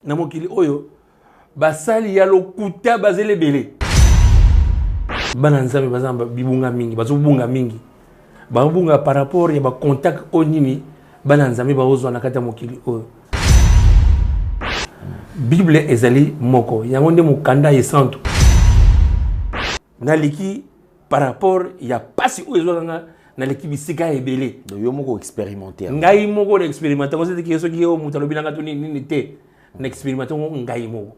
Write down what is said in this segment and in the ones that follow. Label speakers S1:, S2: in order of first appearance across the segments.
S1: na mokili oyo basali ya lokuta bazele belé bana nzambe bazamba bibunga mingi bazobunga mingi babunga par rapport ya ba contact onini bana nzambe bazozwa na kata mokili oyo Bible ezali moko yango nde mokanda yesantu naliki par rapport ya pasi oyo ezwanga naliki bisika ebele
S2: yo moko expérimentaire
S1: ngai moko na expérimentaire ko c'est que soki yo mutalobi nanga to nini te na expérimentaire ngai moko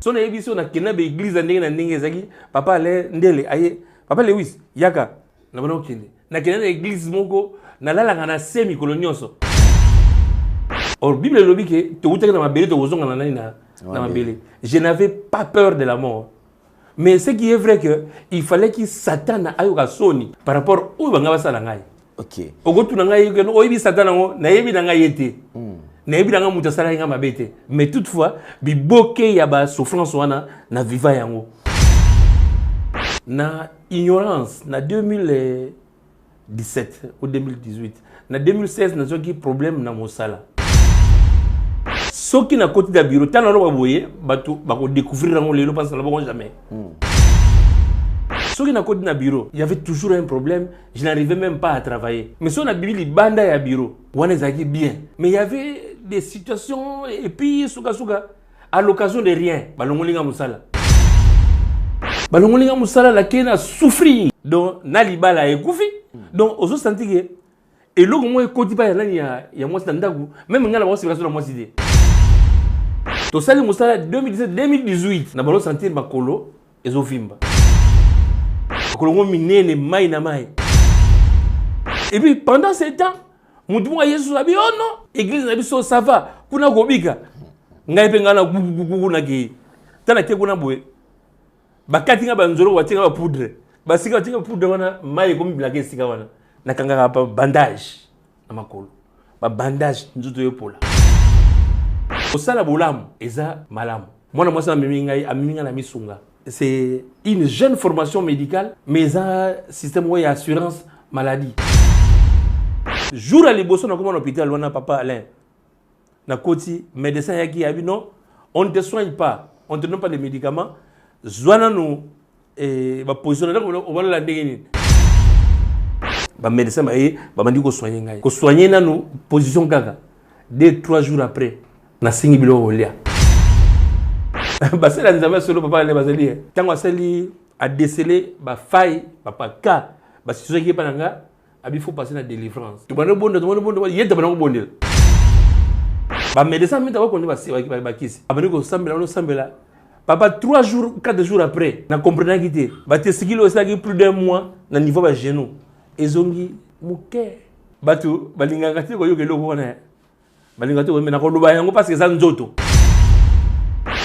S1: sona yebiso na kena be église ndenge na ndenge ezaki papa le ndele aye papa Lewis yaka na bana okende na kena na église moko na lalanga na semi kolonioso or Bible lobi ke to utaka na mabele to kozonga na nani na mabele je n'avais pas peur de la mort mais ce qui est vrai que il fallait que Satan ayoka soni par rapport au banga basala ngai
S2: OK
S1: ogotu na ngai ke no oyibi Satan ngo na yebi na ngai yete na yebi na ngai muta sala nga mabete mais toutefois biboke ya ba souffrance wana na viva yango na ignorance na 2017 ou 2018 na 2016 na zoki problème na mosala soki na côté da bureau tana ro baboye batu bako découvrir rango lelo parce que la bon jamais soki na côté na bureau il y avait toujours un problème je n'arrivais même pas à travailler mais si on a bibili banda ya bureau on ezaki bien mais il y avait des situations et puis suka à l'occasion de rien balongolinga musala la kena souffrir donc na libala ekufi donc ozo sentir que et lo mo ekoti pa ya nani ya mwasi ndaku même ngala mwasi na mwasi de to sali musala 2017 2018 na balo sentir makolo ezovimba makolo ngo minene mai na mai et puis pendant ce temps mutu mwa Yesu abi oh non église na biso ça va kuna kobika ngai pe ngana gugu na ki tana te kuna boye bakati nga banzoro watinga ba poudre basika watinga poudre wana mai ko miblake sika wana nakanga pa bandage na makolo ba bandage nzuto yopola osala bolamu eza malamu mwana mwasa aminga na misunga c'est une jeune formation médicale mais un système où il y a assurance maladie jour à liboso na comme hôpital wana papa Alain na koti médecin yaki abi non on ne te soigne pas on te donne pas de médicaments zwana no ba position là on va la ndenge ba médecin ba mandi ko soigner ngai ko soigner nanu position kaka 2-3 jours après na singi bilo olia basela nzamba solo papa le bazeli tango aseli a déceler ba faille papa ka ba situation qui pananga abi faut passer na délivrance to bana bondo yenda bana ko bondela ba médecin mita ko konde ba kisi abani ko sambela papa 3 jours 4 jours après na comprendre kité ba te sikilo osaki plus d'un mois na niveau ba genou ezongi muke batu balinganga te ko yokelo kona balinganga te ko mena ko loba yango parce que ça nzoto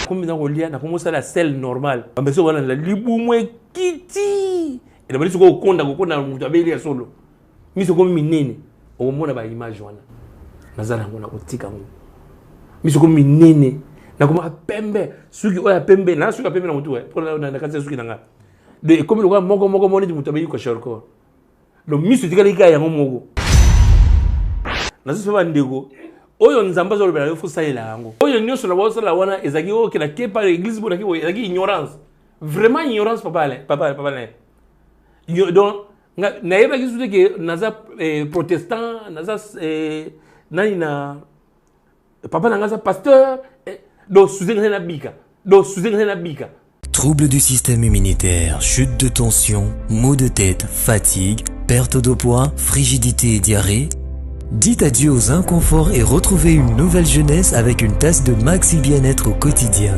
S1: comme dans lia na commencer la selle normale ambeso wana la libumwe kiti et la ko konda mutu abeli ya solo miso ko minene o mona ba image wana nazala ngona ko tika ngo miso ko minene na kuma pembe suki oya pembe na suki pembe na mutu pour na kanza suki nanga de comme le moko moni mutu abeli ko shorko le miso tikali ka yango moko nazo ba ndeko oyo nzamba zo lobela yo fusaila yango oyo nyoso na bosa la wana ezaki o kila kepa l'église bona ki o ezaki ignorance vraiment ignorance papa donc na yeba ki sude ke naza protestant naza nani na papa na ngaza pasteur do suzenga na bika
S3: Troubles du système immunitaire, chute de tension, maux de tête, fatigue, perte de poids, frigidité et diarrhée. Dites adieu aux inconforts et retrouvez une nouvelle jeunesse avec une tasse de Maxi Bien-être au quotidien.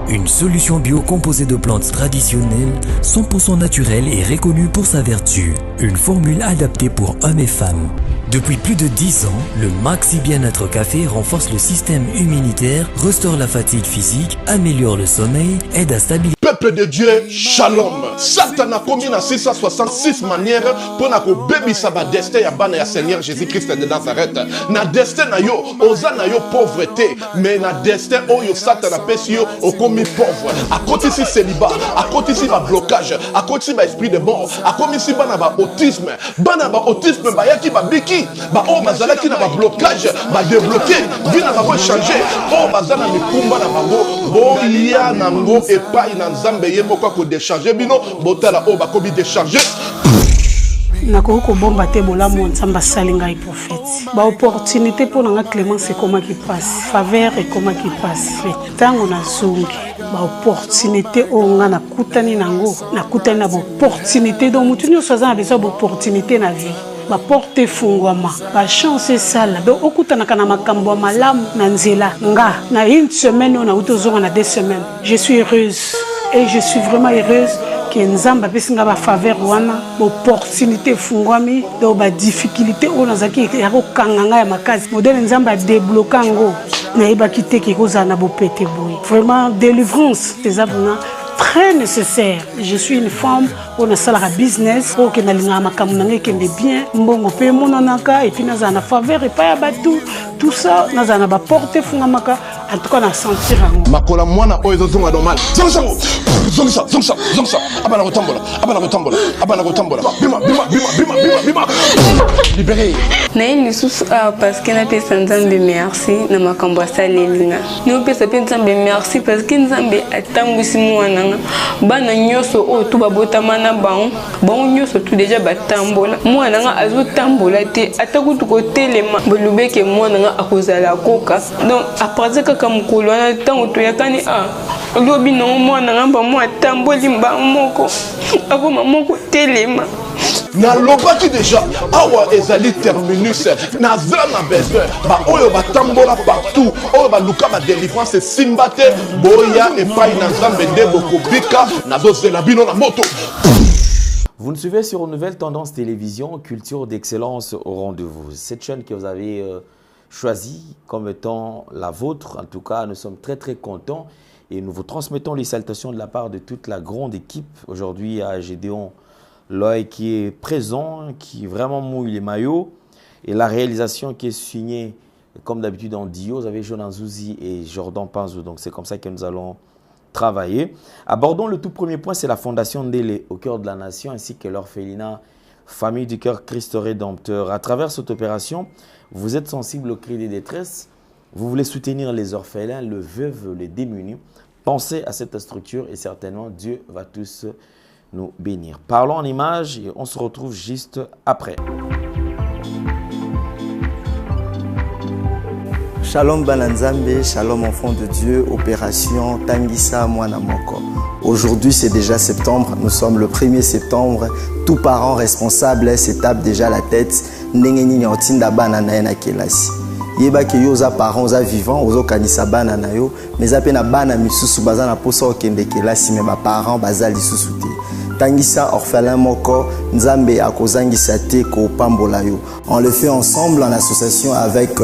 S3: Une solution bio composée de plantes traditionnelles, 100% naturelle et reconnue pour sa vertu. Une formule adaptée pour hommes et femmes. Depuis plus de 10 ans, le Maxi Bien-être Café renforce le système immunitaire, restaure la fatigue physique, améliore le sommeil, aide à stabiliser...
S2: Peuple de Dieu, shalom. Satan a commis 666 manières pour que baby saba destin ya bana ya Seigneur Jésus-Christ de Nazareth. Na destin na yo, oza na yo pauvreté, mais na destin oyo Satan a pesi yo au commis pauvre. À côté si célibat, à côté si ba blocage, à côté si ba esprit de mort, à côté si bana ba autisme ba yaki ba biki, ba o bazala ki na ba blocage, ba débloquer, vina ba ko changer, o bazala mi kumba na bango, bo ya nango et pas na nzambe ye moko ko décharger bino, botala o ba ko bi décharger.
S4: Nakoko bomba te bolamu nzamba salinga et prophète. Ba opportunité pour nga Clémence et comment qui passe, faveur et comment qui passe. Tango na zongi, ba opportunité o nga na kutani nango, na kutani na opportunité donc mutu nyo soza na besoin d'opportunité na vie. Ba porte fungwama, ba chance sala. Donc okutana kana makambo malamu na nzela nga na une semaine on a utozonga na 2 semaines. Je suis heureuse et je suis vraiment heureuse. Nzamba pesinga ba faveur wana opportunité fungwami do ba difficulté ona zaki ya ko kanganga ya makazi modèle nzamba débloquer ngo na iba kiteke koza na bo pété boy vraiment délivrance des abona très nécessaire. Je suis une femme on a salara business o ke na linga makamu na ngeke bien mbongo pe mononaka et puis na za na faveur et pas ya batu tout ça na za na ba porter fungamaka en tout cas na sentir ngo
S2: makola mwana oyo zonga normal zonga abana kotambola bima libéré
S5: na une sous parce que na pesa nzambe merci na makambo asalelinga no pesa pe nzambe merci parce que nzambe atangwisi mwana bana nyoso o tu babotama na bango nyoso tu déjà batambola mwana nga azotambola te atakutu ko telema bolubeke mwana nga akozala koka donc après kaka mukolo na tango to yakani lobi no mwana nga ba mwa tamboli mba moko akoma moko telema
S2: na lobaki déjà awa ezali terminus na zana besoin ba oyo batambola partout oyo ba luka ba délivrance simbate boya et pas na nzambe de bokobika na dozela bino na moto.
S6: Vous nous suivez sur une nouvelle tendance télévision, culture d'excellence au rendez-vous. Cette chaîne que vous avez choisie comme étant la vôtre, en tout cas, nous sommes très très contents et nous vous transmettons les salutations de la part de toute la grande équipe. Aujourd'hui, à Gédéon Loïc qui est présent, qui vraiment mouille les maillots et la réalisation qui est signée comme d'habitude en duo. Vous avez Jonan Zouzi et Jordan Panzou, donc c'est comme ça que nous allons travailler. Abordons le tout premier point, c'est la fondation Ndele au cœur de la nation ainsi que l'orphelinat Famille du Cœur Christ Rédempteur. À travers cette opération, vous êtes sensible aux cris des détresses, vous voulez soutenir les orphelins, les veuves, les démunis. Pensez à cette structure et certainement Dieu va tous nous bénir. Parlons en images et on se retrouve juste après.
S7: Shalom Bananzambe, shalom enfant de Dieu, opération Tangisa Mwanamoko. Aujourd'hui c'est déjà septembre, nous sommes le 1er septembre. Tout parent responsable se tape déjà la tête. Nengeni nyotinda banana na kelasi. Yeba ke yo za parents za vivants ozo kanisa banana yo, mais apena bana misusu bazana posa okende kelasi mais ba parents bazali susute. Tangisa orphelin moko nzambe akozangisa te ko pambola yo. On le fait ensemble en association avec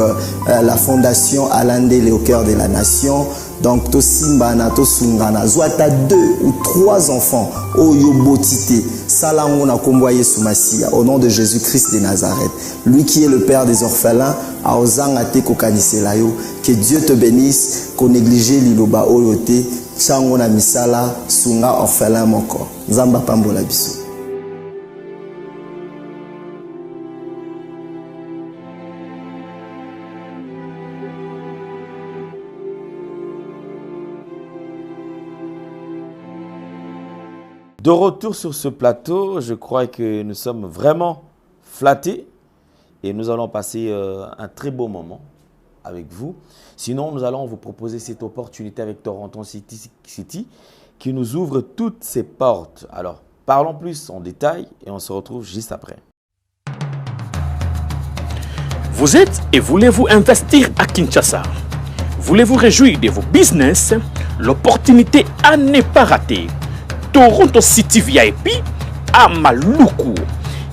S7: la fondation Alandele au cœur de la nation. Donc to simbana to sungana zwata 2 ou 3 enfants oyo botité salango na kombo Yesu Masia au nom de Jésus-Christ de Nazareth. Lui qui est le père des orphelins a ozanga te ko kanisela yo. Que Dieu te bénisse, ko négliger liloba oyo te. Chango na misala sunga orphelin moko. Nzamba pambola biso.
S6: De retour sur ce plateau, je crois que nous sommes vraiment flattés et nous allons passer un très beau moment avec vous. Sinon, nous allons vous proposer cette opportunité avec Toronto City qui nous ouvre toutes ses portes. Alors, parlons plus en détail et on se retrouve juste après.
S8: Vous êtes et voulez-vous investir à Kinshasa? Voulez-vous réjouir de vos business? L'opportunité à ne pas rater. Toronto City VIP à Maluku,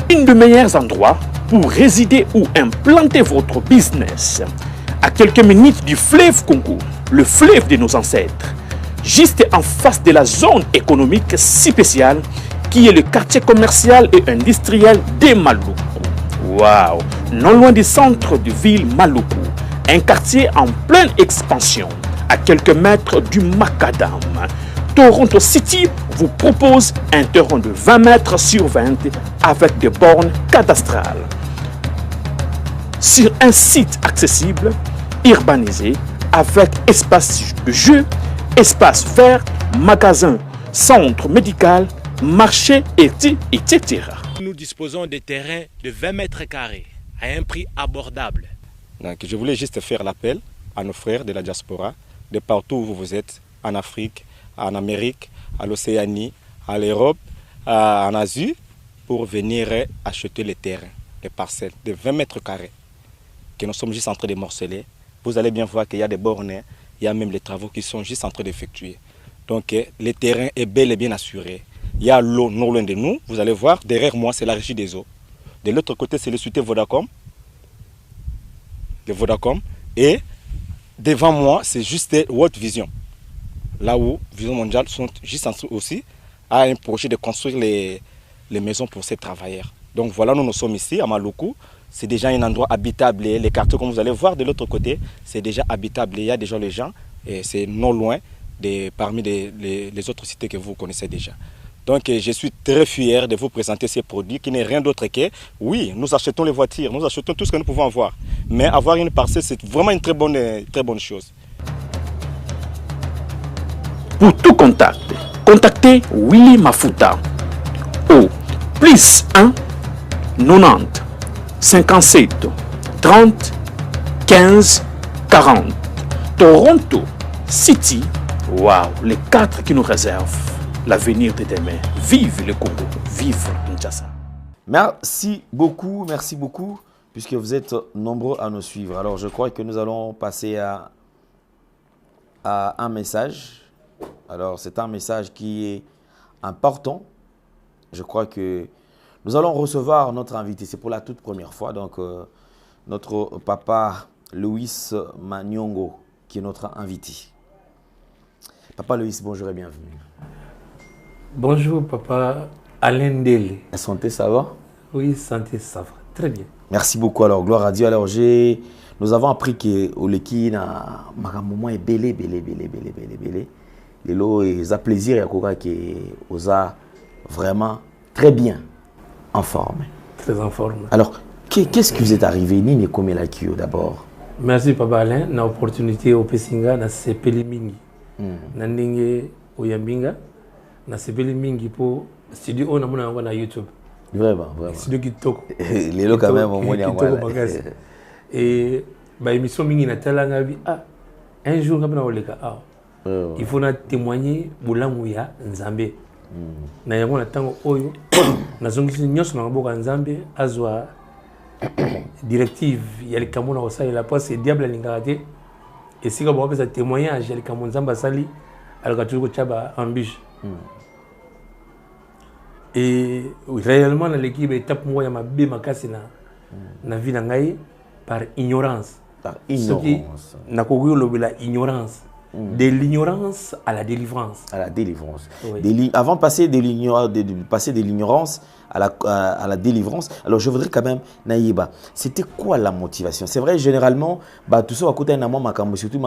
S8: un des meilleurs endroits pour résider ou implanter votre business. À quelques minutes du fleuve Congo, le fleuve de nos ancêtres, juste en face de la zone économique spéciale qui est le quartier commercial et industriel de Maluku. Waouh! Non loin du centre de ville Maluku, un quartier en pleine expansion, à quelques mètres du Macadam. Toronto City vous propose un terrain de 20 mètres sur 20 avec des bornes cadastrales. Sur un site accessible, urbanisé, avec espace de jeu, espace vert, magasin, centre médical, marché, etc.
S9: Nous disposons de terrains de 20 mètres carrés à un prix abordable.
S10: Donc, je voulais juste faire l'appel à nos frères de la diaspora, de partout où vous êtes, en Afrique, en Amérique, à l'Océanie, à l'Europe, en Asie, pour venir acheter les terrains, les parcelles de 20 mètres carrés que nous sommes juste en train de morceler. Vous allez bien voir qu'il y a des bornes, il y a même les travaux qui sont juste en train d'effectuer. Donc le terrain est bel et bien assuré. Il y a l'eau non loin de nous, vous allez voir, derrière moi c'est la régie des eaux. De l'autre côté c'est le société Vodacom. De Vodacom. Et devant moi c'est juste World Vision. Là où Vision Mondiale sont juste en train aussi à un projet de construire les maisons pour ces travailleurs. Donc voilà, nous sommes ici à Maluku. C'est déjà un endroit habitable. Les quartiers, comme vous allez voir de l'autre côté, c'est déjà habitable. Il y a déjà les gens et c'est non loin parmi les autres cités que vous connaissez déjà. Donc je suis très fier de vous présenter ces produits qui n'est rien d'autre que, oui, nous achetons les voitures, nous achetons tout ce que nous pouvons avoir. Mais avoir une parcelle, c'est vraiment une très bonne chose.
S8: Pour tout contact, contactez Willy Mafuta au +1 90 57 30 15 40. Toronto City, waouh, les 4 qui nous réservent l'avenir de demain. Vive le Congo, vive Kinshasa.
S6: Merci beaucoup, puisque vous êtes nombreux à nous suivre. Alors je crois que nous allons passer à un message. Alors c'est un message qui est important. Je crois que nous allons recevoir notre invité. C'est pour la toute première fois. Donc notre papa Louis Manyongo qui est notre invité. Papa Louis, bonjour et bienvenue.
S1: Bonjour papa Alain Dele.
S6: La santé, ça va?
S1: Oui, santé, ça va. Très bien.
S6: Merci beaucoup. Alors, gloire à Dieu. Alors, nous avons appris que Oleki na makambo est belé. Et là, il a plaisir à que Oza vraiment très bien en forme.
S1: Très en forme.
S6: Alors, qu'est-ce qui vous est arrivé? Ni comme la Kyo d'abord.
S1: Merci papa Alain. Na opportunité au Pesinga na sepeli mingi. Na ndenge oyambinga na sepeli mingi pour studio on a na YouTube.
S6: Vraiment.
S1: Studio kitoko.
S6: Les lots quand même au moins
S1: et ba émission mingi na talanga bi un jour ngabana oleka il faut na témoigner bulangu ya Nzambe. Na yango na tango oyo na zongisi nyos na mboka Nzambe azwa directive ya likambo na osala la passe diable lingate et si comme on fait témoignage ya likambo Nzambe sali alaka tuko chaba ambish. Et réellement l'équipe étape moi ya mabe makasi na vie na ngai par ignorance. Na kokuyo lobela ignorance. De l'ignorance à la délivrance.
S6: À la délivrance.
S1: Oui.
S6: Avant de passer de l'ignorance à la délivrance, alors je voudrais quand même, Naïba, c'était quoi la motivation? C'est vrai, généralement, tout ça, à côté d'un moment, surtout,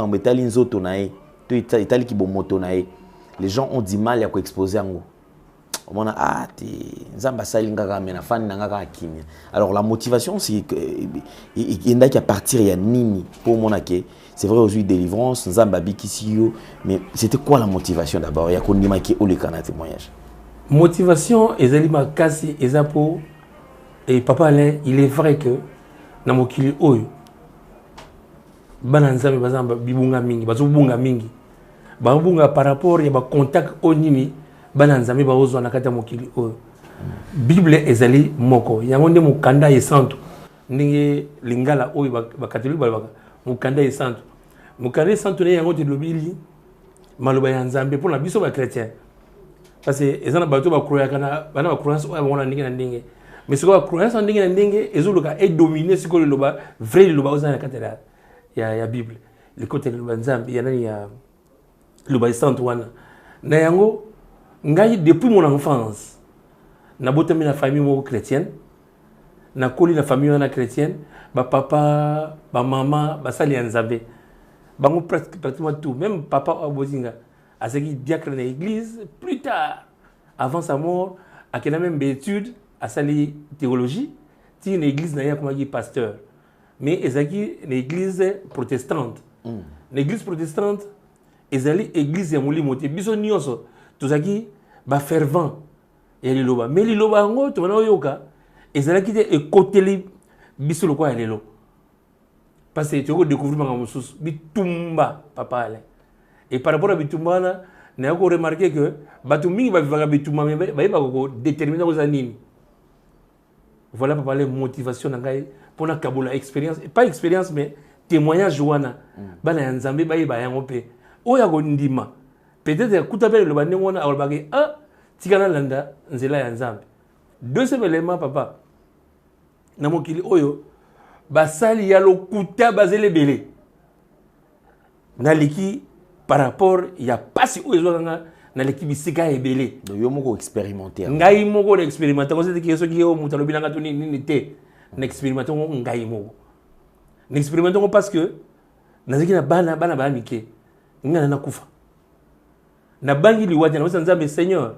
S6: les gens ont du mal à exposer en haut. Alors la motivation, c'est qu'il y a partir, il y a Nini pour mon aké. C'est vrai aujourd'hui délivrance, Nzambabi Kisio, mais c'était quoi la motivation d'abord? Il y a qu'on qui au le témoignage.
S1: Motivation, ezalima kasi ezapo et papa Alain, il est vrai que na mokili oyo bana Nzambe bazamba bibunga mingi, bazobunga mingi. Babunga par rapport ya ba contact onini bana Nzambe bazozwa na kati ya mokili oyo. Bible ezali moko. Yango nde mukanda yesantu. Ndenge lingala oyo ba catholique ba mukanda yesantu. Mukanda yesantu ne yango te lobili maloba ya Nzambe pour la biso ba chrétien. Parce que les gens bateau ba croire kana bana ba croyance o ba ndenge na ndenge. Mais ce que croyance ndenge na ndenge ezoluka est dominé ce que le loba vrai le loba ozana katela ya Bible. Le côté le Nzambe ya nani le baïs Antoine. Nayango, ngai depuis mon enfance, na botami na famille mo chrétienne, na koli na famille na chrétienne, ba papa, ba maman, ba sali Nzambe. Bango pratiquement tout, même papa Abozinga, a ce qui diacre dans l'église, plus tard, avant sa mort, a qu'il a même des études, à sali théologie, ti une église na ya comme pasteur. Mais ezaki une église protestante. L'église protestante, ezali église ya moli moté biso nyonso, tozaki ba fervent ya liloba. Mais liloba ngo to na yoka, ezalaki te ekoteli biso lokwa ya lelo. Parce que tu as découvert que bitumba papa. Et par rapport à bitumba, nous avons remarqué que batumi va vivre bitumba mais va déterminer aux années. Voilà papa les motivations pour la kabola expérience, pas expérience mais témoignage joana. Bana Nzambe ba ba yangope. Oya go ndima. Peut-être que kutabele le bande ngona alobaki ah tikana landa nzela ya Nzambe. Deuxième élément papa. Namokili oyo basali ya lokuta bazele belé naliki par rapport ya pasi o ezwanga naliki bisika ebelé
S6: donc yo moko expérimenter
S1: ngai moko expérimenter ko c'est que so ki o mutalo bilanga to ni te na expérimenter ngai moko na expérimenter parce que naziki na bana ba mike ngana na kufa na bangi liwati na Nzambe Seigneur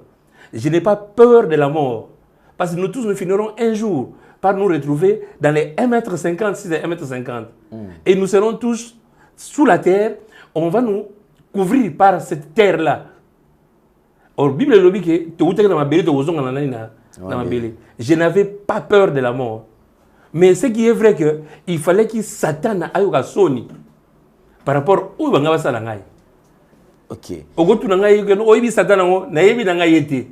S1: je n'ai pas peur de la mort parce que nous tous nous finirons un jour par nous retrouver dans les 1,50 m, 6 et 1,50 m. Et nous serons tous sous la terre. On va nous couvrir par cette terre-là. Or, la Bible dit que je n'avais pas peur de la mort. Mais ce qui est vrai que il fallait que Satan aille soni par rapport au banga basalangai.
S6: OK.
S1: Ogotu nangai que no oyibi Satan ngo na yebi nangai yete.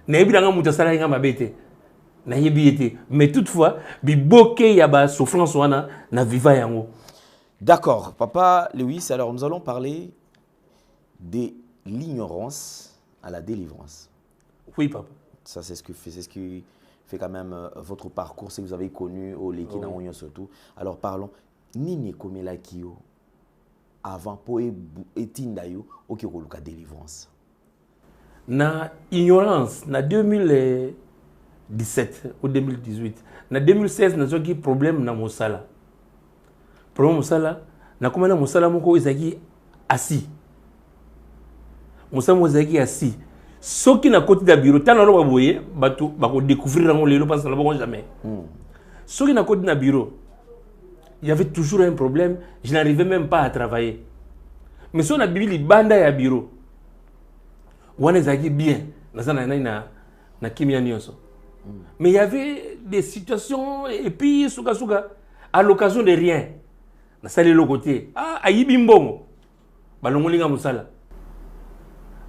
S1: Na yebi nanga mutasala nga mabete. Mais toutefois, biboke yaba souffrance wana na viva yango.
S6: D'accord, papa Lewis, alors nous allons parler de l'ignorance à la délivrance.
S1: Oui, papa.
S6: Ça c'est ce qui fait quand même votre parcours, si vous avez connu au Lekina Onyo surtout. Alors parlons nini komela kio avant pour etindayo okikoluka délivrance.
S1: Na ignorance na 2017 ou 2018. En 2016, nous avons un problème dans mon sala. Problème dans mon sala, nous avons un sala qui assis. Mon sala est assis. Ce qui est à côté du bureau, tant qu'on voyez, on découvrir le lieu parce que nous jamais. Ce qui est à côté du bureau, il y avait toujours un problème. Je n'arrivais même pas à travailler. Mais si on a bibi les bandes à bureau, on est bien. Na kimia nyonso. Mais il y avait des situations et puis souka à l'occasion de rien. Na sali le côté. Ah ayibi mbongo. Balongolinga musala.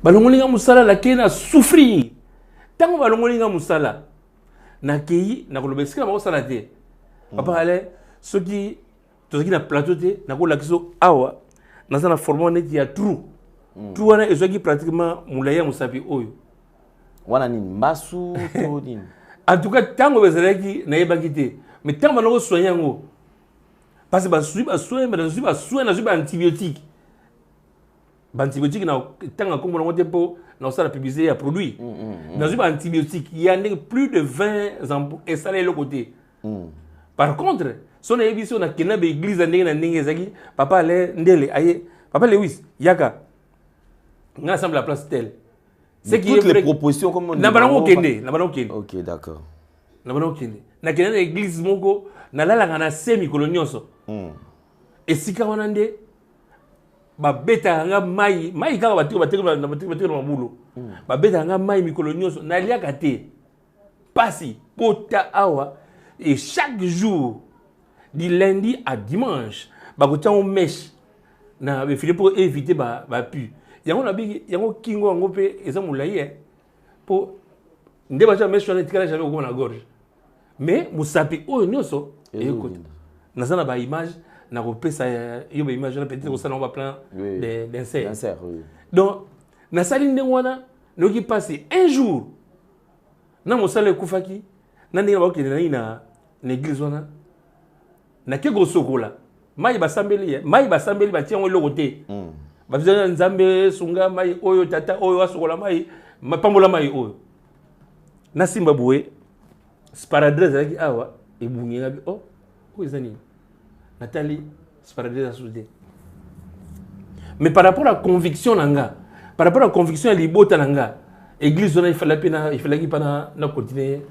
S1: Balongolinga musala la kena souffrir. Tango balongolinga musala. Na kei na kolobesika ba sala te. Papa ale ceux qui na plateau te na ko lakiso awa na sana former net ya trou. Trou wana ezoki pratiquement mulaya musapi oyo.
S6: Wana ni masu to nini.
S1: En tout cas, tant que vous avez dit, mais tant que vous avez soigné, parce que vous avez soigné, vous avez soigné, vous avez antibiotiques. Antibiotiques, tant que vous avez la publicité à produit. Vous avez antibiotiques. Il y a plus de 20 ans et ça est le côté. Par contre, si on a vu si on a une église, papa Lewis, Yaka, on a ensemble la place telle.
S6: C'est toutes les propositions comme on dit.
S1: Ok,
S6: d'accord.
S1: Na kena église moko na la ngana semi kolonyoso. Et si ka wanande ba beta nga mai ka batiko na mabulo. Ba beta nga mai mikolonyoso na liaka te. Pasi pota awa et chaque jour du lundi à dimanche ba ko tian mèche na be filer pour éviter ba pu. Yango kingo ngo pe eza mulaye po ndeba cha mèche na tikala jamais ko na gorge. Mais musapi oyo nyonso écoute nazana ba image na kopesa yo ba image na peut-être ko ça on va plein d'insert donc na sali ndengwana noki passer un jour na mosala ekufaki na ndenge ba okende na église wana na ke gosokola mai basambeli ba tiango eloko te bafizana nzambe sunga mai oyo tata oyo asokola mai mapambola mai oyo na simba boye sparadresse avec awa et bungi ngabi oh ezani Nathalie sparadresse soudé mais par rapport à la conviction nanga par rapport à la conviction ya libota nanga église on il fallait pas na continuer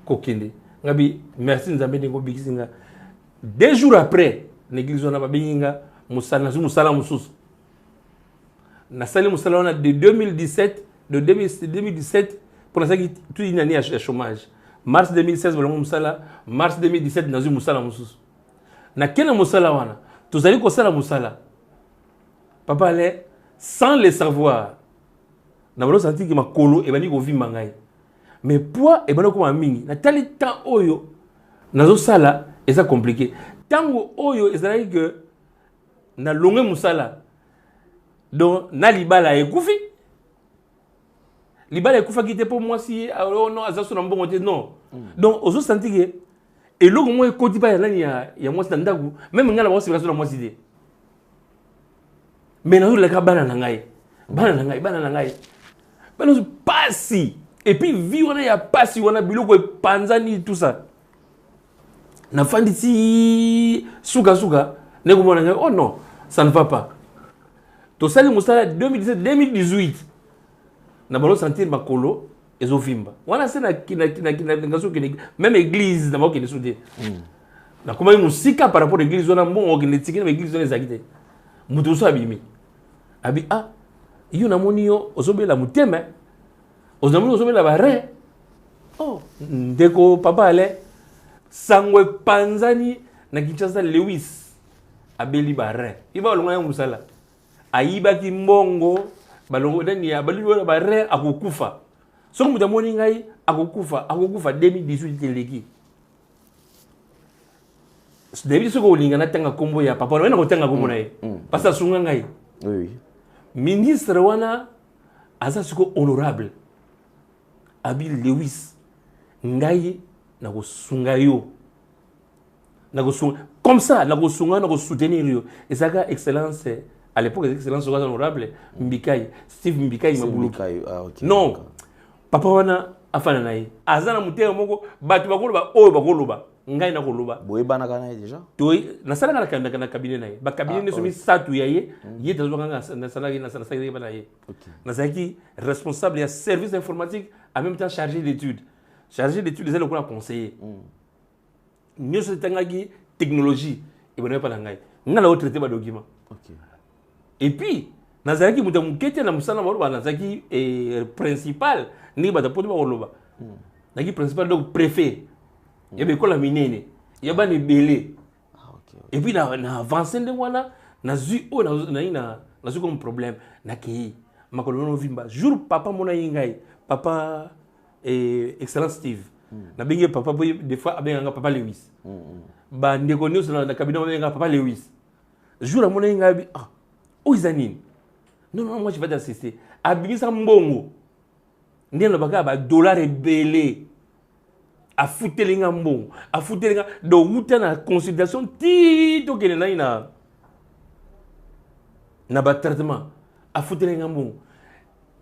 S1: kokende ngabi merci nzambe ndingo bikisinga 2 jours après l'église on a ba binga musala mususu na sali musala on a de 2017 pour l'instant toute une année à chômage mars 2016 balongo musala mars 2017 nazu musala mususu na kena musala wana tozali ko sala musala papa allait sans le savoir na balo senti que makolo e bani ko vimba ngai mais poids e bana ko mingi na tali temps oyo nazo sala et ça compliqué tango oyo ezali que na longue musala donc na libala ekufi libala ekufa qui était pour moi si oh non azaso na mbongo te non donc ozo senti que et logo moi ekoti pa ya moi standaku même ngala ba sibika so na moi idée mais na le ka bana na ngai bana pasi et puis vie on a pasi on a biloko panzani tout ça na fandi ti suka ne ko mona oh non ça ne va pas to sali musala 2017 2018 na balo sentir makolo ezovimba wana sena kina ngaso kini même église na moko ni soudé na kuma musika par rapport à l'église on a bon organiser na église on les akite mutu so abimi abi ah iyo na moni yo ozobela mutema ozobela bare oh ndeko papa ale sangwe panzani na Kinshasa Lewis abeli bare iba longa ya musala ayiba kimbongo balongo ndani ya balilo bare akukufa soko mutamoni ngai akukufa 2018 teleki David soko linga na tanga kombo ya papa wana ko tanga kombo nae pasa sunga ngai oui ministre wana aza siko honorable Abil Lewis ngai na ko sunga yo na ko sunga comme ça na ko sunga na ko soutenir yo ezaka excellence à l'époque excellence honorable Mbikai Steve Mbikai mabulu non papa wana afana naye azana mutero moko batu bakoloba oyo bakoloba ngai na koloba
S6: boyebana kana déjà
S1: toi na sala na cabinet naye ba cabinet ne somi satu yaye yeta zo nganga na sala bana ye na zaki responsable ya service informatique en même temps chargé d'études les ko conseiller nyoso tangaki technologie et bana pa ngai ngala o traiter ba document et puis nazaki mutamukete na musana maro ba nazaki principal ni ba tapoto ba koloba naki principal donc préfet il y a école minene il y a bani belé et puis na avancer de wana na zu o na zu comme problème na ki makolo no vimba jour papa mona yingai papa excellent Steve na bengi papa des fois abenga papa Lewis ba ndeko news na cabinet abenga papa Lewis jour a mona yingai ah o izanini non moi je vais t'assister abingisa mbongo ndena baka ba dollar belé a futelinga mbongo a futelinga do wuta na consultation ti to kene na ba traitement a futelinga mbongo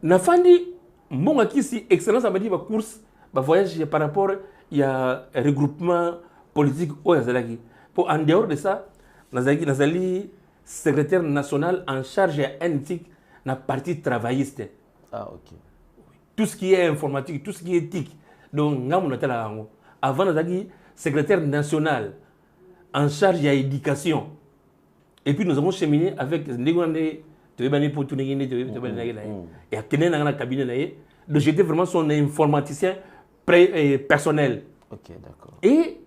S1: na fandi mbongo kisi excellence abadi ba course ba voyage par rapport ya regroupement politique o yazalaki pour en dehors de ça nazali secrétaire national en charge à NTIC na parti travailliste tout ce qui est informatique tout ce qui est éthique donc ngamu natala yango avant nazaki secrétaire national en charge de l'éducation et puis nous avons cheminé avec ndengande tebani pour tout ngene tebani et akene na cabinet naé donc j'étais vraiment son informaticien personnel
S6: d'accord
S1: et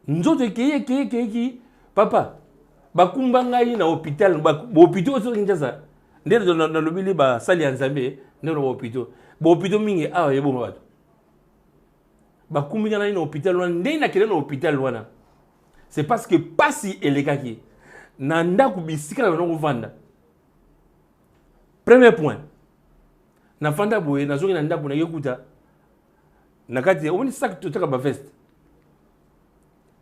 S1: nzoto ki papa bakumba ngai na hôpital hôpital so Kinshasa ndé na lobili ba sali ya nzambe ndé na hôpital mingi awa yebo bato bakumbi na hôpital wana ndé na kele na hôpital wana c'est parce que pasi elekaki na ndaku bisika na ko vanda premier point na fanda boye na zongi na ndaku na yekuta na kati on sac to taka ba veste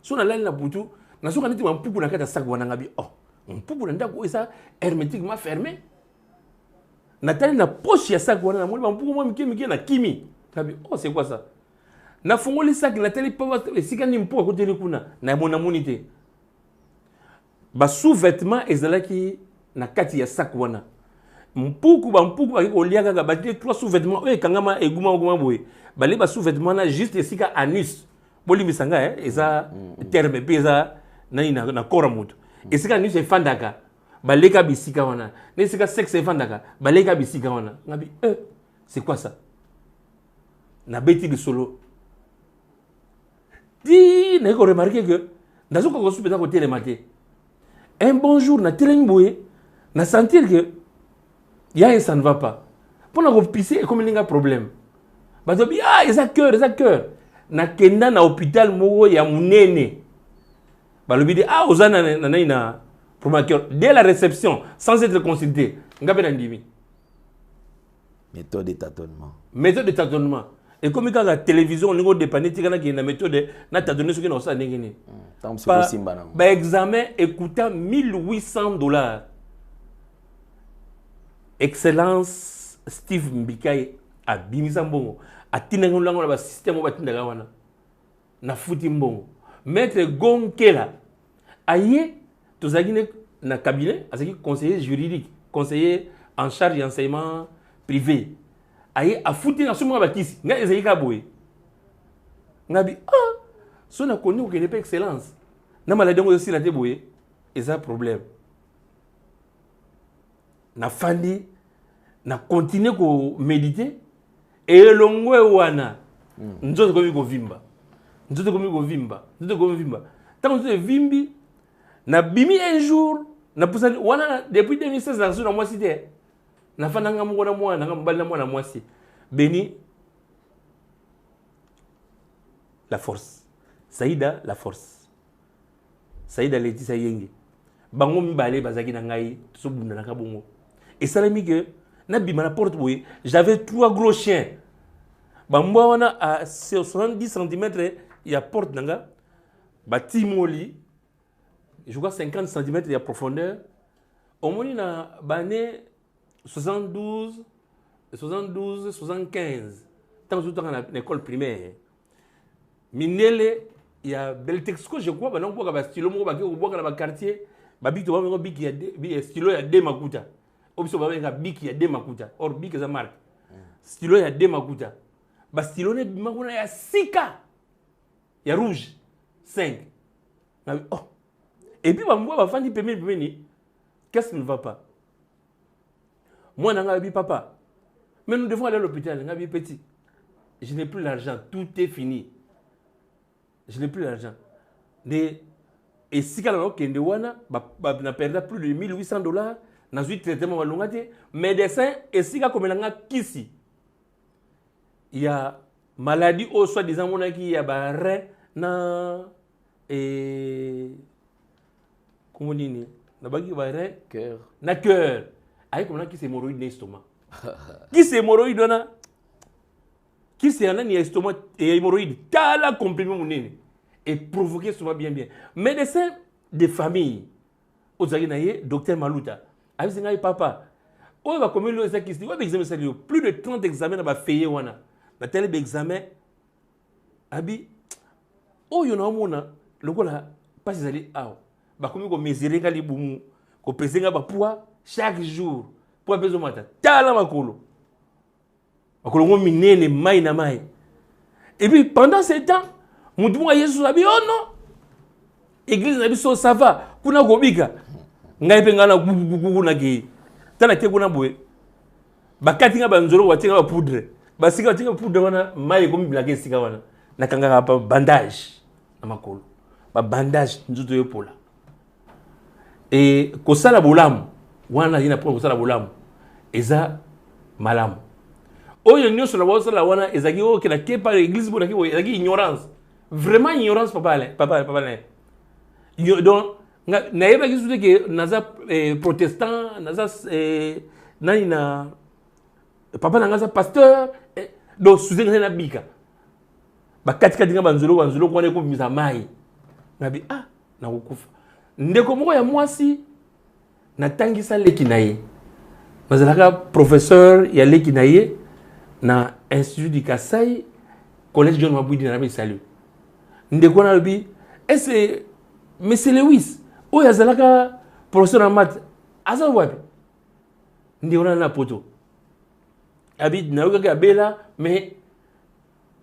S1: so na lali na butu na soka neti mpupu na kata sac wana ngabi oh mpupu na ndaku esa hermétiquement fermé Nathalie na poche ya sac wana na moni ba mpuku moi mike na kimi. Nabi oh c'est quoi ça? Na fongoli sac Nathalie pa esika ni mpuku côté kuna na mona monité. Ba sous-vêtements ezalaki na kati ya sac wana. Mpuku ba koliaka ga ba 3 sous-vêtements kangama eguma boye. Bale ba sous-vêtements na juste esika anus. Boli misanga eza terme peza na kora mutu. Esika anus efandaka. Baleka bisika wana. Nesika sexe efandaka. Baleka bisika wana. Ngabi c'est quoi ça? Na beti de solo. Di na ko remarquer que ndazo ko supeta ko télé maté. Un bon jour na télé boye na sentir que ça ne va pas. Pour nous pisser, comme il y a un problème. Parce que ils ont cœur. Na kenda na hôpital mogo ya munene. Bah le bidi ozana na promoteur dès la réception sans être consulté. Ngabe na ndimi.
S6: Méthode de tâtonnement. Et comme quand la télévision on ngo dépanner tika na méthode na tâtonner ce que na ça ndengeni. Bah examen coûtant $1,800. Excellence Steve Mbikai a bimisa mbongo atina ngolanga na ba système ba tinda wana na futi mbongo maître Gonkela aye tozagine na cabinet azaki conseiller juridique conseiller en charge d'enseignement privé aye a futi na sumo ba kisi nga ezaki ka boye ngabi so na koni ko ne pas excellence na maladie ngo aussi la te boye eza problème. Na fandi na continuer ko méditer et longwe wana nzoto ko vimba tant que vimbi na bimi un jour na poussani wana depuis 2016 na sur moi cité na fanda ngam ko na mwana ngam bal na mwana mwasi Béni la force Saïda la force Saïda Letisa Yenge bango mibale bazaki na ngai so bunda na kabongo. Et ça l'a que na porte boye, j'avais 3 gros chiens. Ba moi on a à 70 cm il y a porte nanga. Ba timoli. Je crois 50 cm il y a profondeur. Au moins na bané 72 75. Tant que dans l'école primaire. Minele il y a Beltexco je crois ba non ba stylo mo ba ko boka na ba quartier. Ba bik to ba ngo bik ya stylo ya de makuta. Obiso ba benga biki ya de makuta or biki za marque stylo ya de makuta ba stylo ne bimakuna ya sika ya rouge 5 et puis ba mwa ba fandi pemeni qu'est-ce qui ne va pas moi nanga bi papa mais nous devons aller à l'hôpital ngabi petit je n'ai plus l'argent tout est fini je n'ai plus l'argent et sika la kende wana ba na perdre plus de $1,800 na zui traitement malongate médecin et si ka komelanga kisi il y a maladie au soit disant mona qui ya ba rein na comment dire na bagi ba rein cœur na cœur ay comme qui c'est hémorroïde na estomac qui c'est hémorroïde na qui c'est un estomac et hémorroïde tala comprimé monene et provoquer souvent bien médecin de famille ozaki na ye docteur Maluta avec ngai papa on va comme le ça qui dit examen sérieux plus de 30 examens na fayé wana na tel examen abi oyo na mona lokola pas ezali aw ba komi ko mesurer kali bumu ko peser nga ba poids chaque jour pour besoin mata tala makolo ngo minene mai na mai et puis pendant ce temps mutu nga Yesu abi oh non église na biso ça va kuna kobika ngai pe ngana gugu na ki tana te kuna boye bakati nga banzolo watinga ba poudre basika watinga poudre wana mai ko miblake sika wana na kanga pa bandage na makolo ba bandage nzuto yopola et ko sala bolamu wana ina pour ko sala bolamu eza malamu oyo nyoso na bosala wana ezaki o ke na ke par église bona ki ezaki ignorance vraiment ignorance papa donc na yeba ki soute ke naza protestant naza nani na papa na ngaza pasteur donc soute na bika bakati kati nga banzolo kwa ne ko bimisa mai nabi na kukufa ndeko moko ya mwasi natangisa leki na ye
S1: nazalaka professeur ya leki na ye na institut du Kasai collège John Mabwidi na be salut ndeko na lobi est monsieur Lewis oyo azalaka professeur en maths aza wapi ndeko na poto abi na yoka bela mais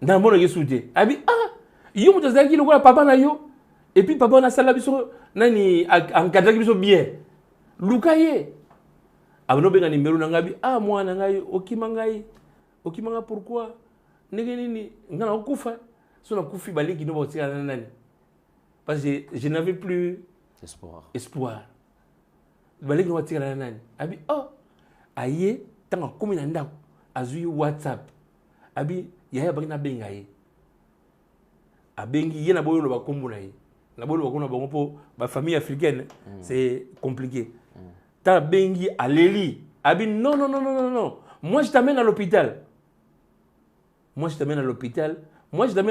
S1: na mona yesute abi yo muto zaki lokola papa na yo et puis papa na sala biso nani encadrer biso bien luka ye abano benga numéro na ngabi mwana ngai okimanga pourquoi ndenge nini ngana okufa so na kufi baleki no botika na nani parce que je n'avais plus espoir baleki no botika na nani abi aye tanga komi na ndako azui WhatsApp abi yaya bakina benga ye abengi ye na boyo lo bakombo na ye na boyo lo bakombo na bango po ba famille africaine c'est compliqué ta bengi aleli abi non moi je t'amène à l'hôpital moi je t'amène à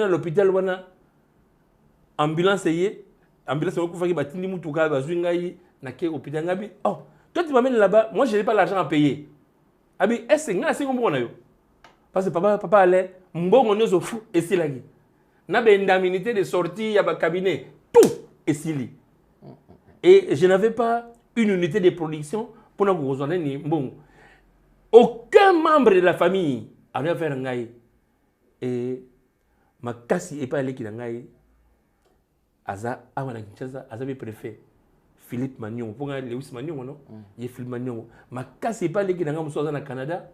S1: l'hôpital wana ambulance ko faki batindi mutuka bazwi ngai na ke hôpital ngabi toi tu m'amènes là-bas moi je n'ai pas l'argent à payer abi est-ce nga c'est kombo na yo parce que papa allait mbongo nyoso fu esilaki na be indemnité de sortie ya ba cabinet tout esili et je n'avais pas une unité de production pour nous rejoindre ni bon aucun membre de la famille avait fait ngai et ma kasi et pas aller qui ngai aza awana Kinshasa aza be préfet Philippe Magnon pour Lewis Magnon non il Philippe Magnon ma kasi et pas aller qui ngai muso na Canada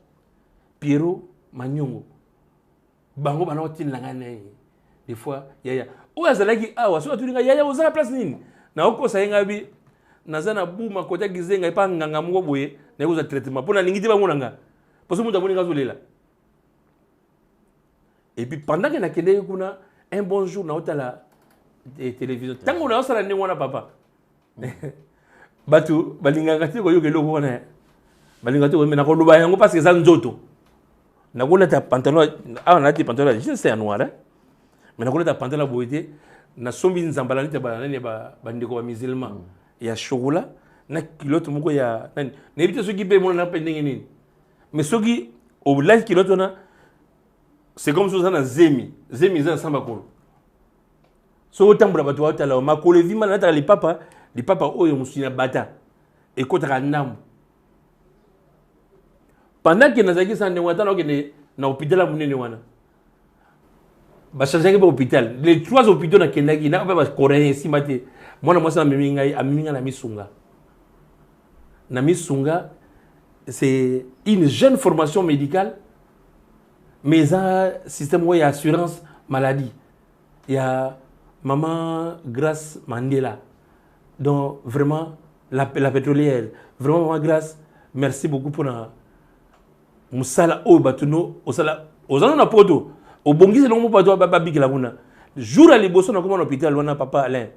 S1: Pierrot Magnon bango bana tin la ngai des fois yaya o azalaki so tulinga yaya oza place nini na okosa ngabi nazana buma kota gizenga pa nganga moko boye na yoza traitement pona ningiti ba monanga parce que muta moninga zolela et puis pendant que na kende kuna un bon jour na otala télévision tango na osala ndengwana papa batu balinga ngati ko yoke loko na balinga to mena ko luba yango parce que ça nzoto na ko leta pantalon na ti pantalon je sais en noir mais na ko leta pantalon boyete na sombi nzambala nite ba nani ba ndeko ba musulman ya chocolat na kilote moko ya nani nebite soki be mona na pendenge nini mais soki au live kilote na c'est comme ça na zemi za samba ko so tambula batu wa tala makolo vima na tala li papa oyo musina bata et kota ndambo pendant que nazaki sande wata na okene na hôpital munene wana ba changer ba hôpital les 3 hôpitaux na kendaki na ba coréen simate mwana mwasa aminga na misunga c'est une jeune formation médicale mais un système où il y a assurance maladie il y a maman Grâce Mandela donc vraiment la pétrolière vraiment maman Grâce merci beaucoup pour na musala o batuno osala ozana na poto obongisi longo pato ba bikila kuna jour à liboso na comment hôpital wana papa Alain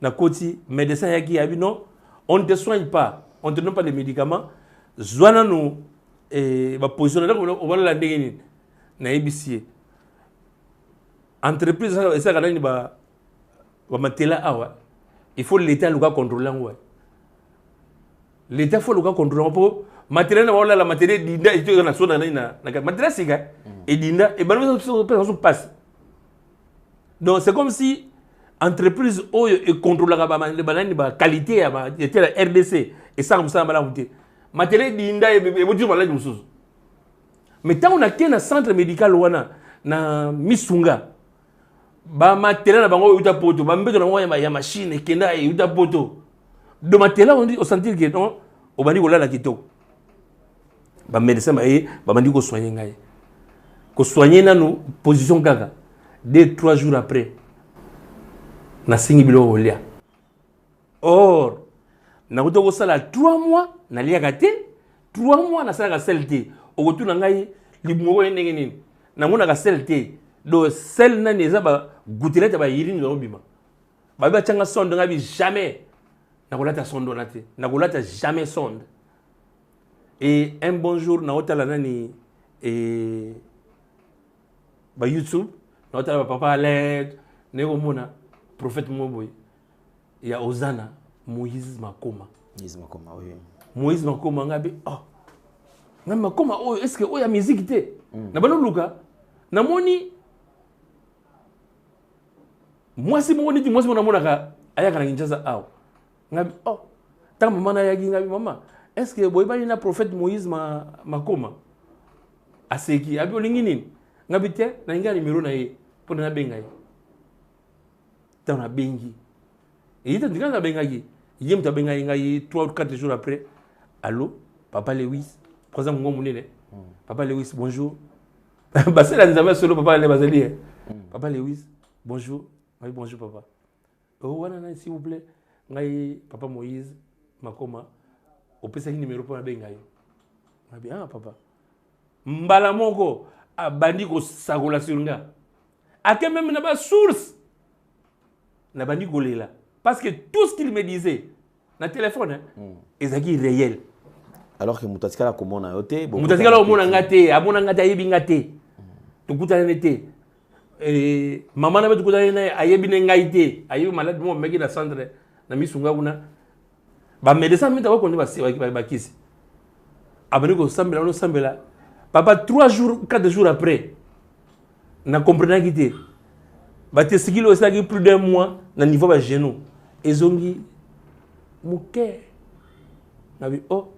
S1: na koti médecin yaki abi non on ne te soigne pas on te donne pas de médicaments zwana no ba positionner on va la ndenge na ebisier entreprise ça kana ni ba matela awa il faut l'état le contrôler ngwa l'état faut le contrôler pour matériel na wala la matériel dinda ito na sona na matériel siga et dinda et ben ça passe donc c'est comme si entreprise oyo e contrôler ba qualité ya ba RDC et ça comme ça bala muté matériel dinda e botu maladi mususu mais tant on a qu'un centre médical wana na misunga ba matériel na bango uta poto ba mbeto na ya machine kenda e uta poto do matériel on dit au sentir que non au bandi ko la kitoko ba médecin ba bandi ko soigner ngai ko soigner na no position kaka 2-3 jours après na singi bilo olia or na ko to sala 3 mois na liaka te 3 mois na sala ka selte o ko tuna ngai libungo ndenge nini na ngona ka selte do sel na neza ba gutilete ba yiri ndo bima ba ba tanga sonde ngabi jamais na ko lata sonde na te na ko lata jamais sonde et un bon jour na otala nani et ba YouTube na otala ba papa Alain neko mona prophète Moboy il y a Ozana Moïse Makoma
S6: oui
S1: Moïse Makoma ngabi ngamba koma oyo est-ce que oyo musique te na balo luka na moni mwasi moni ti mwasi mona monaka ayaka na Kinshasa aw ngabi oh tant maman na yaki ngabi maman est-ce que boyeba na prophète Moïse makoma aseki abi olingi nini ngabi te na inga numéro na ye pour na benga ye tant na bengi et il t'a na benga ye yem ta benga ye 3 ou 4 jours après allô papa Lewis présent ngo munene papa Lewis bonjour bah c'est la nzamba solo papa le bazali papa Lewis bonjour oui bonjour papa oh wana s'il vous plaît ngai papa Moïse makoma opesa numéro pour na benga yo ngabi ah papa mbala moko abandi ko sakola sur nga ake même na ba source na bandi kolela parce que tout ce qu'il me disait na téléphone ezaki réel
S6: alors que mutatika la komona yote
S1: mutatika la komona ngate abona ngate ayebi ngate tukutana nete maman na tukutana na ayebi ngaite ayebi malade mo meki na centre na misunga kuna ba médecin mita ko konde ba kisi abani ko sambela no sambela papa 3 jours 4 jours après na comprendre ngite ba te sikilo esaki plus d'un mois na niveau ba genou ezongi muke na bi oh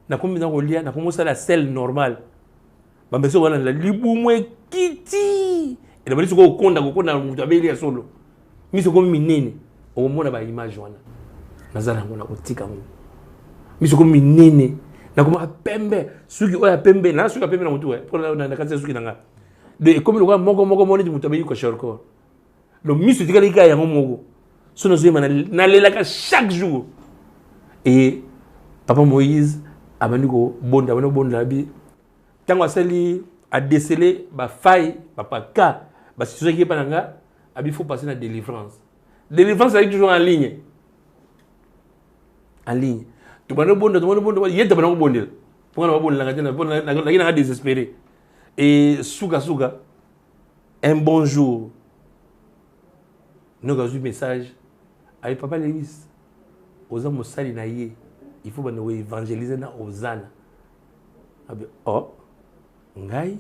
S1: na komi na kolia na komo sala selle normale ba mbeso wana la libumwe kiti et la bali ko konda mutu abeli ya solo miso komi minene o mona ba image wana nazala ngona kotika ngo miso komi minene na koma pembe suki oya pembe na suki pembe na mutu pour na kanza suki nanga de comme le moko moni mutu abeli ko shorko le miso tikali ka ya moko sono zema na lelaka chaque jour et papa Moïse abandi ko bonda bi tango asali a déceler ba faille papa ka ba situation qui pananga abi faut passer na délivrance est toujours en ligne tu vas bonda yenda bana ko bondel pour na bonda na désespéré et suga un bon jour nous avons eu message avec papa Lewis aux hommes sali na ye il faut nous évangéliser na ozana abi oh ngai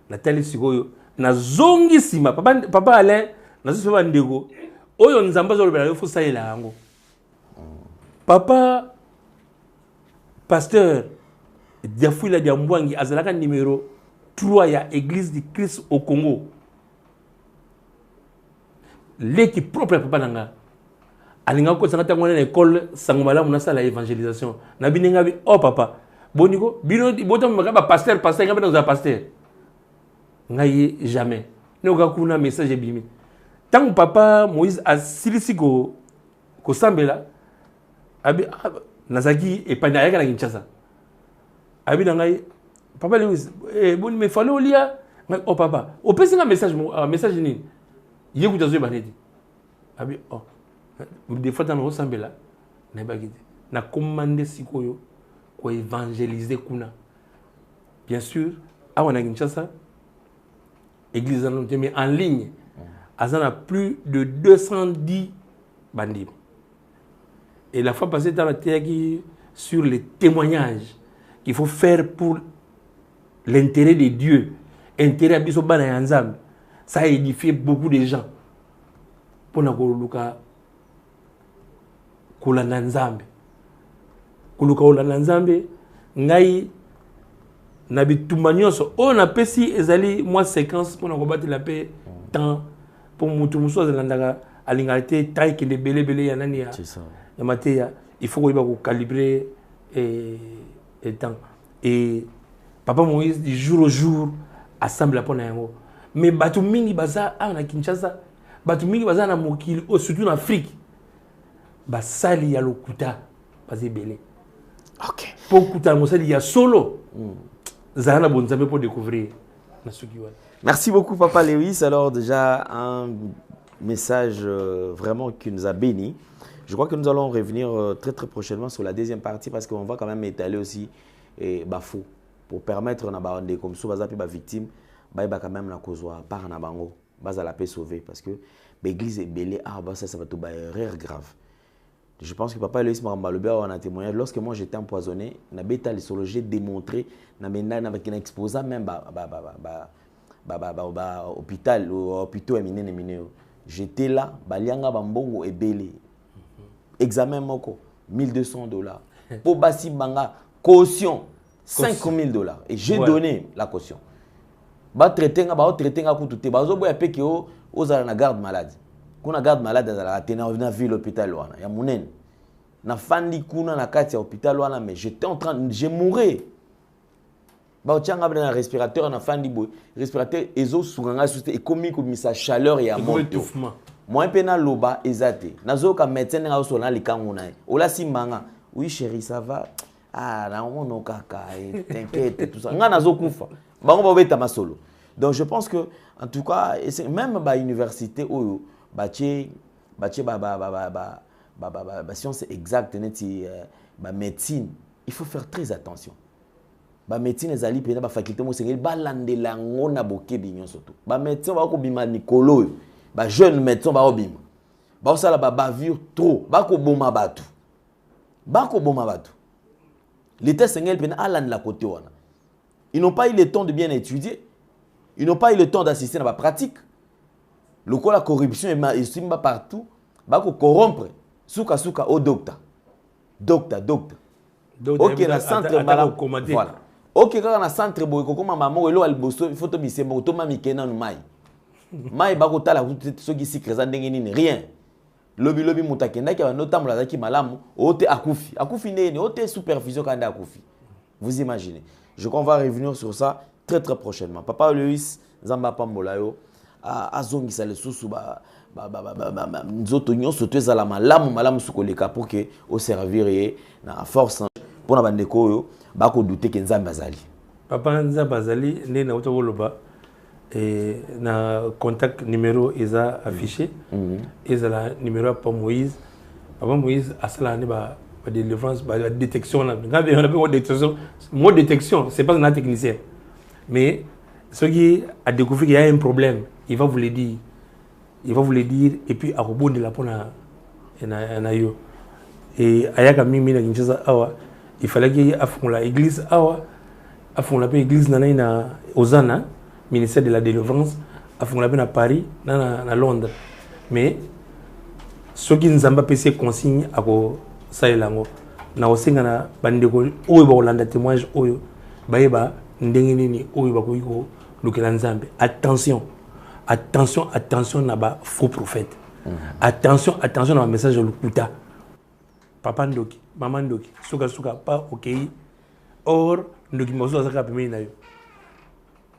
S1: natali sikoyo na zongi sima papa Alain na so ba ndeko oyo nzamba zo lobela yo fusa ila yango papa pasteur Diafouila Diambwangi azalaka numéro 3 ya église du Christ au Congo l'équipe propre papa nanga alinga ko sanga tango na école sangomala muna sala évangélisation na bininga bi oh papa boniko bino botam ba pasteur ngabe na pasteur ngai jamais ne oka kuna message bimi tant papa Moïse a silisiko ko sambela abi nazaki e panda yaka na Kinshasa abi na ngai papa Lewis bon me fallait olia oh papa o pesi nga message ni yeku tazo baneti abi oh des fois dans le sambela na bagide na commander sikoyo ko évangéliser kuna bien sûr awa na Kinshasa église en ligne azana plus de 210 bandits et la fois passée dans la terre sur les témoignages qu'il faut faire pour l'intérêt de Dieu intérêt à biso bana ya nzambe ça a édifié beaucoup de gens pour na koluka kulanda nzambe kuluka olanda nzambe ngai na bitumba nyonso o na pesi ezali moi séquence pour na kobattre la paix temps pour mutu muso alandaka alingate taille que les belé ya nani ya ya mateya il faut ko calibrer et temps et papa Moïse du jour au jour assemble pour na yango mais batu mingi baza na Kinshasa batu mingi baza na mokili surtout en Afrique basali ya lokuta bazé belé. OK. Pour kuta mosali ya solo. Zana bonzambe pour découvrir na sukiwa.
S6: Merci beaucoup papa Lewis. Alors déjà un message vraiment qui nous a béni. Je crois que nous allons revenir très prochainement sur la deuxième partie parce qu'on va quand même étaler aussi bafou pour permettre na ba comme so baza pe ba victime ba quand même na kozwa par na bango baza la paix sauver parce que l'église est belée ça va tout ba erreur grave. Je pense que papa Loïs Marambaloubia en a témoigné. Lorsque moi j'étais empoisonné, j'ai démontré, j'ai exposé même hôpital, hôpitaux éminents. J'étais là, balianga bambongo et belé. Examen moko, $1200. Pour basi banga, caution, $5000. Et j'ai donné la caution. Ba traiter nga kututé, ba zo boya peke aux na garde malade. Kuna garde malade à la ville hôpital wana ya munene na fandi kuna na kati ya hôpital wana, mais j'étais en train, j'ai mouru. Ba tianga na respirateur na fandi boy respirateur ezo sunganga susté et comme sa chaleur ya moto moi pena loba ezate nazoka médecin nga so na likangu na ola simbanga oui chérie ça va ah na ono kaka t'inquiète tout ça nga nazokufa bango ba beta masolo. Donc je pense que en tout cas même ba université oyo science exacte, médecine, il faut faire très attention. Médecine les alliés pena faculté mo sengeli balandela ngona boke binyo surtout. Médecin ba ko bima Nicolo, jeune médecin ba obima. Ba osala bavure trop, ba ko boma batu. Les tests sengeli pena alande la côté wana. Ils n'ont pas eu le temps de bien étudier. Ils n'ont pas eu le temps d'assister à la pratique. Le coup la corruption est simba partout. Bah ko corrompre. Souka au docteur. Ok na centre bala. Voilà. Ok quand na centre boy ko koma maman elo alboso photo bisembo to mami kenan mai. Mai ba ko tala so ki secret ndenge nini rien. Lobi mutakenda ki notamla zaki malamu ote akufi. Akufi nene ote supervision kanda akufi. Vous imaginez. Je crois qu'on va revenir sur ça très prochainement. Papa Loïs Zamba Pambolayo azongisa lesusu nzoto nyonso to ezala malamu sukoleka pour que au servir na force pour na bandeko oyo bako douter que Nzambe azali.
S1: Papa Nzambe azali ne na utoloba na contact numéro eza affiché ezala numéro Papa Moïse. Papa Moïse asala ne ba délivrance ba détection na ngabe on appelle détection mot détection c'est pas un technicien mais ce qui a découvert qu'il y a un problème il va vous le dire et puis à rebondir la pona na yo et ayaka mimi na Kinshasa awa il fallait qu'il y ait la église awa afon la église na Ozana ministère de la délivrance afon la na Paris na Londres mais ce qui nous a pas passé consigne à ko saelango na osenga na bandeko oyo ba olanda témoignage oyo bayeba ndenge nini oyo ba ko lukela Nzambe. Attention na ba faux prophète. Attention na message de lukuta. Papa ndoki, maman ndoki, suka pas OK. Or ndoki mozo zaka pemeni na yo.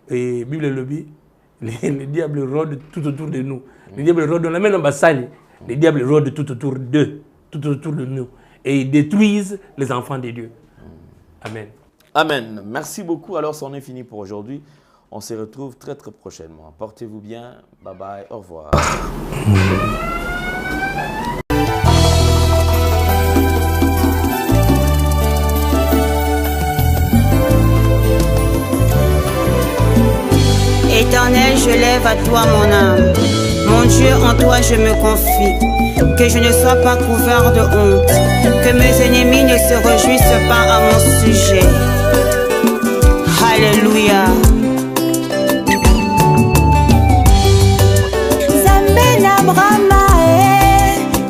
S1: Et Bible le dit, le diable rôde tout autour de nous. Le diable rôde dans la main ambassade. Le diable rôde tout autour de nous et ils détruisent les enfants de Dieu. Amen.
S6: Merci beaucoup. Alors, c'en est fini pour aujourd'hui. On se retrouve très prochainement. Portez-vous bien. Bye bye. Au revoir.
S11: Éternel, je lève à toi mon âme. Mon Dieu, en toi je me confie. Que je ne sois pas couvert de honte. Que mes ennemis ne se réjouissent pas à mon sujet. Alléluia. Brahma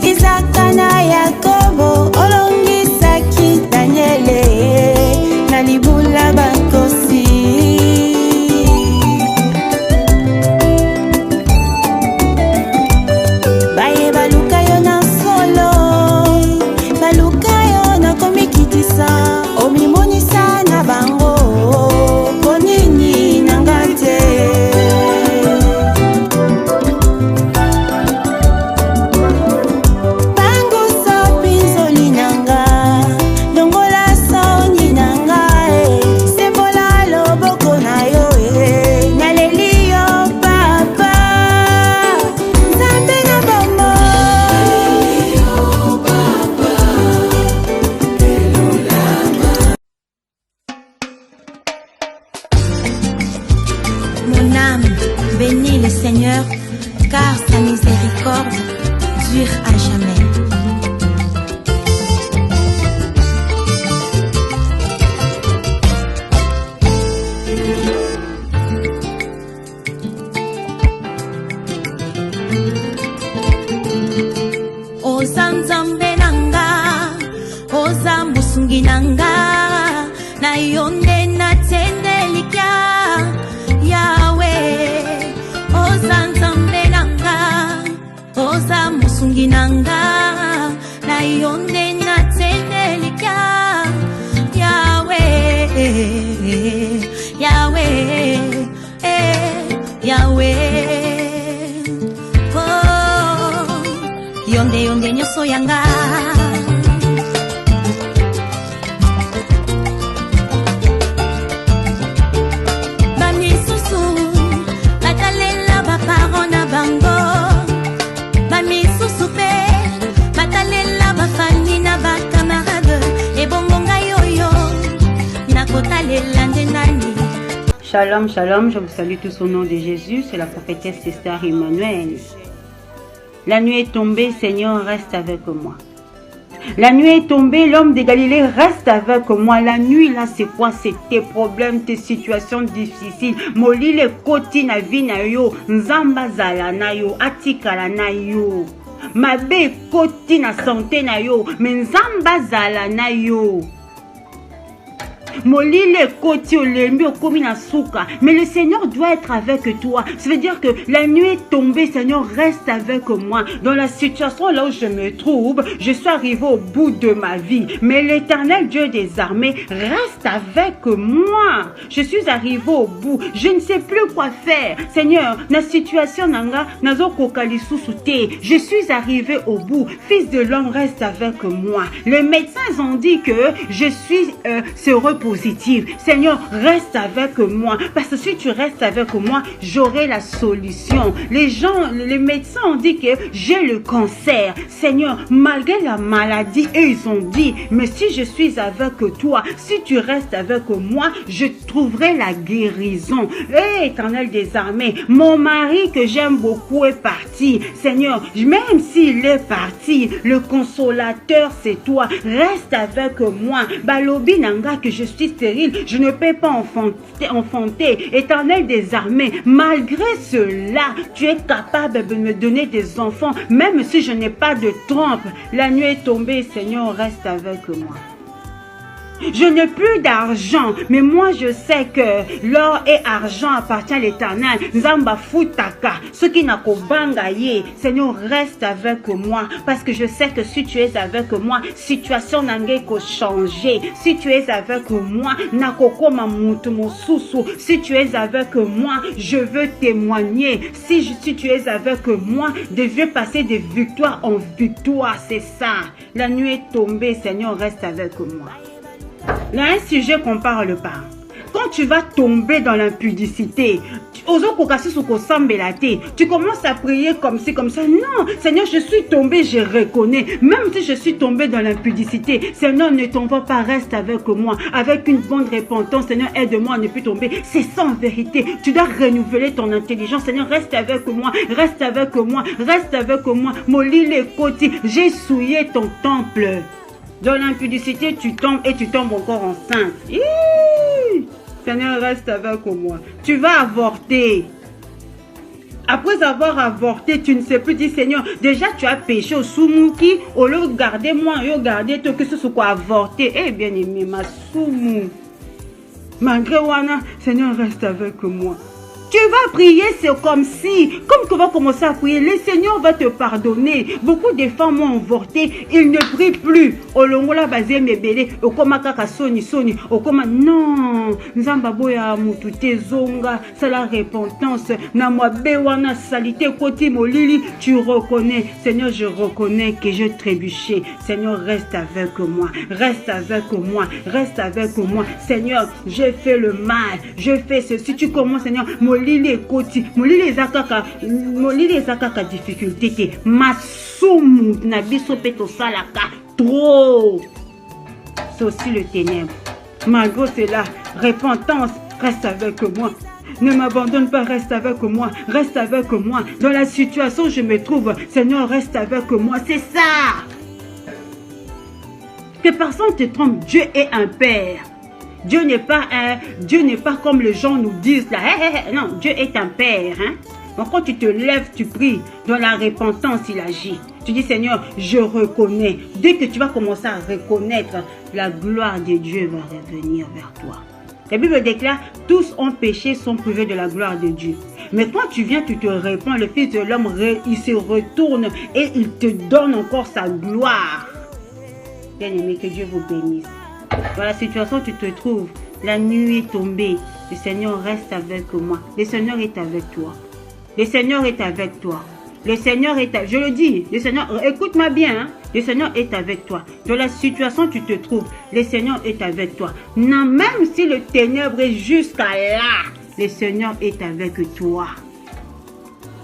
S11: Isaac na Yakobo olongisaki Daniel na libula bakosi baye baluka yo na solo baluka yo na komikitisa omimonisa na bango ponini nangate. Bénis le Seigneur, car sa miséricorde dure à jamais.
S12: yonde na tendelika Yahweh oza nzambe nanga oza musungi nanga na yonde na tendelika Yahweh Yahweh Yahweh oh yonde yonde nyoso yanga
S11: Shalom, shalom, je vous salue tous au nom de Jésus, c'est la prophétesse Esther Emmanuel. La nuit est tombée, Seigneur, reste avec moi. La nuit est tombée, l'homme de Galilée reste avec moi. La nuit, là, c'est quoi? C'est tes problèmes, tes situations difficiles. Moli le koti na vi na yo, nzamba zala na yo, atikala na yo. Mabe koti na santé na yo, mais nzamba zala na yo. Molile koti olembi okomi na souka. Mais le Seigneur doit être avec toi. Ça veut dire que la nuit est tombée, Seigneur, reste avec moi. Dans la situation là où je me trouve, je suis arrivé au bout de ma vie. Mais l'Éternel Dieu des armées reste avec moi. Je suis arrivé au bout. Je ne sais plus quoi faire. Seigneur, la situation nanga nazo kokali susute. Je suis arrivé au bout. Fils de l'homme reste avec moi. Les médecins ont dit que je suis positive. Seigneur, reste avec moi. Parce que si tu restes avec moi, j'aurai la solution. Les médecins ont dit que j'ai le cancer. Seigneur, malgré la maladie, ils ont dit, mais si je suis avec toi, si tu restes avec moi, je trouverai la guérison. Hé, Éternel des armées, mon mari que j'aime beaucoup est parti. Seigneur, même s'il est parti, le consolateur c'est toi. Reste avec moi. Balobi nanga que je suis stérile, je ne peux pas enfanter. Éternel des armées, malgré cela, tu es capable de me donner des enfants, même si je n'ai pas de trompe. La nuit est tombée, Seigneur, reste avec moi. Je n'ai plus d'argent, mais moi je sais que l'or et argent appartient à l'Éternel. Nzamba futaka, ce qui n'a qu'au bangaye. Seigneur, reste avec moi, parce que je sais que si tu es avec moi, situation n'a qu'à changer. Si tu es avec moi, si tu es avec moi, je veux témoigner. Si tu es avec moi, je vais passer de victoire en victoire, c'est ça. La nuit est tombée, Seigneur, reste avec moi. Il y a un sujet qu'on parle pas. Quand tu vas tomber dans l'impudicité, tu commences à prier comme ci, comme ça. Non, Seigneur, je suis tombé, je reconnais. Même si je suis tombé dans l'impudicité, Seigneur, ne tombe pas, reste avec moi. Avec une bonne repentance, Seigneur, aide-moi à ne plus tomber. C'est ça en vérité. Tu dois renouveler ton intelligence. Seigneur, reste avec moi, reste avec moi, reste avec moi. Moli les côtés, j'ai souillé ton temple. Dans l'impudicité, tu tombes et tu tombes encore enceinte. Seigneur, reste avec moi. Tu vas avorter. Après avoir avorté, tu ne sais plus dire, Seigneur, déjà tu as péché au soumouki, au lieu de garder moi, au lieu de garder toi, que ce soit quoi avorter. Eh bien aimé, ma soumou. Malgré Wana, Seigneur, reste avec moi. Tu vas prier, c'est comme si, comme tu vas commencer à prier, le Seigneur va te pardonner. Beaucoup de femmes ont avorté, ils ne prient plus. Olongola basé mebele, okoma kaka soni soni, okoma non, nzamba boya mutute zonga, c'est la repentance. Na moi bewana salité koti molili, tu reconnais, Seigneur, je reconnais que j'ai trébuché. Seigneur, reste avec moi, reste avec moi, reste avec moi. Seigneur, j'ai fait le mal, je fais ceci. Tu commences, Seigneur, molili koti, molili zakaka difficulté te masumu na biso peto salaka trop. C'est aussi le ténèbre. Malgré cela, repentance, reste avec moi. Ne m'abandonne pas, reste avec moi, reste avec moi. Dans la situation où je me trouve, Seigneur, reste avec moi. C'est ça. Que personne te trompe, Dieu est un Père. Dieu n'est pas comme les gens nous disent là. Non, Dieu est un Père. Hein? Donc quand tu te lèves, tu pries. Dans la repentance, il agit. Tu dis, Seigneur, je reconnais. Dès que tu vas commencer à reconnaître, la gloire de Dieu va revenir vers toi. La Bible déclare, tous ont péché, sont privés de la gloire de Dieu. Mais quand tu viens, tu te répands, le Fils de l'homme, il se retourne et il te donne encore sa gloire. Bien-aimé, que Dieu vous bénisse. Dans la situation où tu te trouves, la nuit est tombée, le Seigneur reste avec moi. Le Seigneur est avec toi. Le Seigneur est avec toi. Le Seigneur est avec... Je le dis, le Seigneur, écoute-moi bien, hein? Le Seigneur est avec toi. Dans la situation où tu te trouves, le Seigneur est avec toi. Non, même si le ténèbre est jusqu'à là, le Seigneur est avec toi.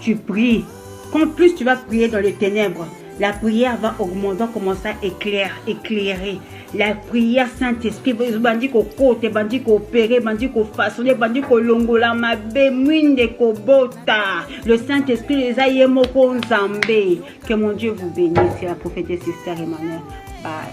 S11: Tu pries. Quand plus tu vas prier dans les ténèbres, la prière va augmenter, commencer à éclairer. La prière Saint-Esprit, bandi ko kote, bandi ko opérer, bandi ko façonner, bandi ko longola mabe, mwinde ko bota. Le Saint-Esprit les a yemoko nzambe. Que mon Dieu vous bénisse. C'est la prophétesse Esther Emmanuel. Bye.